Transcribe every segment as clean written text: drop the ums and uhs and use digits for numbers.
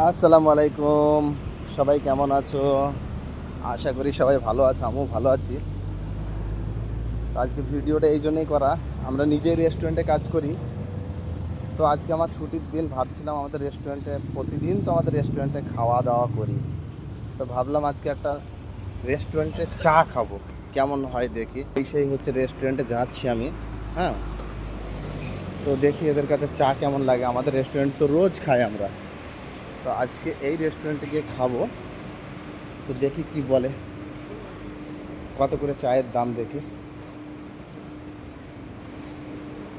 আসসালামু আলাইকুম। সবাই কেমন আছো? আশা করি সবাই ভালো আছো, আমিও ভালো আছি। তো আজকে ভিডিওটা এই জন্যই করা, আমরা নিজেই রেস্টুরেন্টে কাজ করি। তো আজকে আমার ছুটির দিন, ভাবছিলাম আমাদের রেস্টুরেন্টে প্রতিদিন তো আমাদের রেস্টুরেন্টে খাওয়া দাওয়া করি। তো ভাবলাম আজকে একটা রেস্টুরেন্টে চা খাবো, কেমন হয় দেখি। সেই হচ্ছে রেস্টুরেন্টে যাচ্ছি আমি। হ্যাঁ, তো দেখি এদের কাছে চা কেমন লাগে। আমাদের রেস্টুরেন্ট তো রোজ খাই আমরা, তো আজকে এই রেস্টুরেন্টে গিয়ে খাবো। তো দেখি কি বলে, কত করে চায়ের দাম দেখি।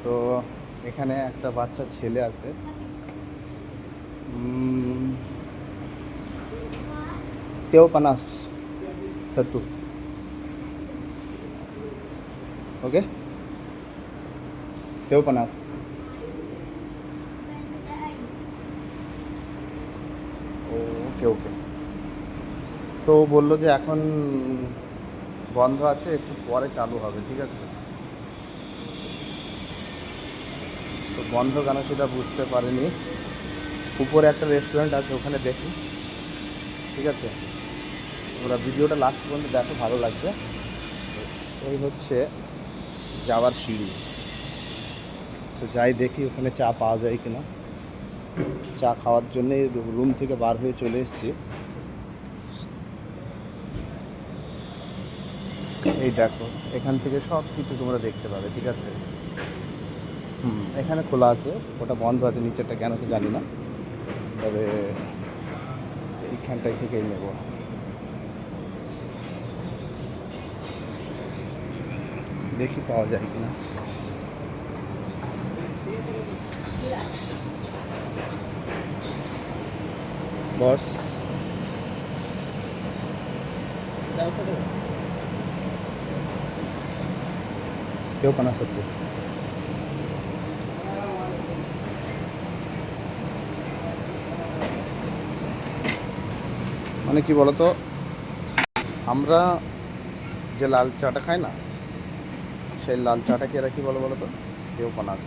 তো এখানে একটা বাচ্চা ছেলে আছে। তেও পানাস সত্তু। ওকে, তেও পানাস। ওকে ওকে। তো বললো যে এখন বন্ধ আছে, একটু পরে চালু হবে, ঠিক আছে। তো বন্ধ কেন সেটা বুঝতে পারিনি। উপরে একটা রেস্টুরেন্ট আছে, ওখানে দেখি, ঠিক আছে। ওরা ভিডিওটা লাস্ট পর্যন্ত দেখো, ভালো লাগবে। এই হচ্ছে যাওয়ার সিঁড়ি। তো যাই দেখি ওখানে চা পাওয়া যায় কিনা। চা খাওয়ার জন্যে রুম থেকে বার হয়ে চলে এসেছি। এই দেখো, এখান থেকে সব কিছু তোমরা দেখতে পাবে, ঠিক আছে। এখানে খোলা আছে, ওটা বন্ধ আছে নিচেরটা, কেন তো জানি না। তবে এইখানটাই থেকেই নেব। দেখি পাওয়া যায় কিনা। বস, কেউ পানা সত্যি। মানে কি বলতো, আমরা যে লাল চাটা খাই না, সেই লাল চাটাকে এরা কি বলো বলো তো, কেউ পানাস।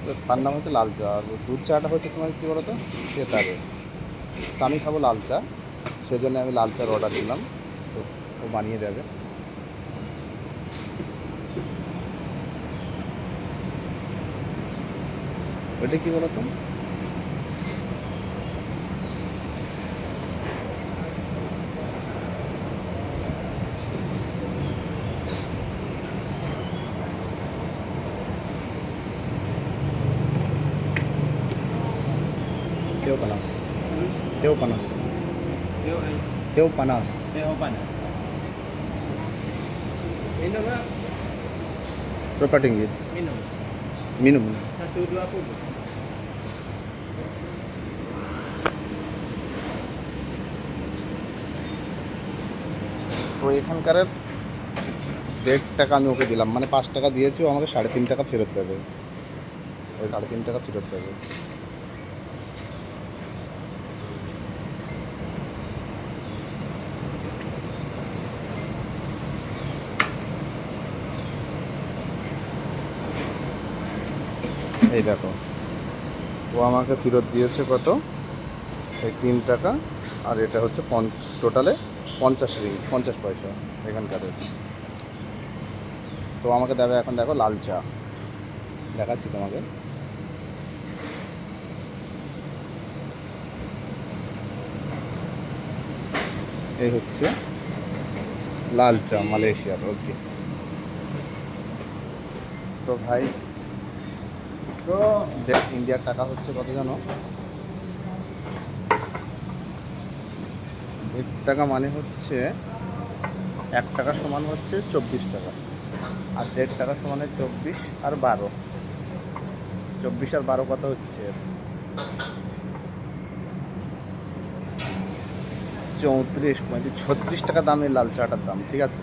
তো তার নাম হচ্ছে লাল চা, আর দুধ চাটা হচ্ছে তোমার কী বলো তো, তেতাবে। তো আমি খাবো লাল চা, সেই জন্য আমি লাল চার অর্ডার দিলাম। তো ও বানিয়ে দেবে। ওইটা কী বলো তো, তেও পানাস। তেও পানাস। Yo es তেও পানাস। Teo Panas. Ini Pak, Berapa ringgit? minum. Minum. 120. তো এখানকার 1.5 টাকা আমি ওকে দিলাম, মানে 5 টাকা দিয়েছি, ও আমাকে 3.5 টাকা ফেরত দেবে। ওই 3.5 টাকা ফেরত দেবে। এই দেখো, ও আমাকে ফেরত দিয়েছে কত, এই 3 টাকা। আর এটা হচ্ছে টোটালে 50 পয়সা এখানকার। তো আমাকে দেবে এখন, দেখো লাল চা দেখাচ্ছি তোমাকে। এই হচ্ছে লাল চা মালয়েশিয়ার। ওকে। তো ভাই, ইন্ডিয়ার টাকা হচ্ছে কত জানো? 1 টাকা মানে হচ্ছে 1 টাকা সমান হচ্ছে 24 টাকা। আর 1.5 টাকা সমান 24 আর 12। 24 আর 12 কত হচ্ছে? 34, 35, 36 টাকা দামের লাল চাটার দাম, ঠিক আছে।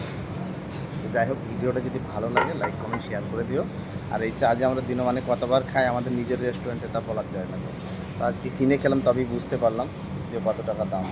তো যাই হোক, ভিডিওটা যদি ভালো লাগে লাইক কমেন্ট শেয়ার করে দিও। আর এই চা যে আমরা দিনমানে কতবার খাই আমাদের নিজের রেস্টুরেন্টে, তা বলার যায় না। তো আজকে কিনে খেলাম, তবেই বুঝতে পারলাম যে কত টাকা দাম।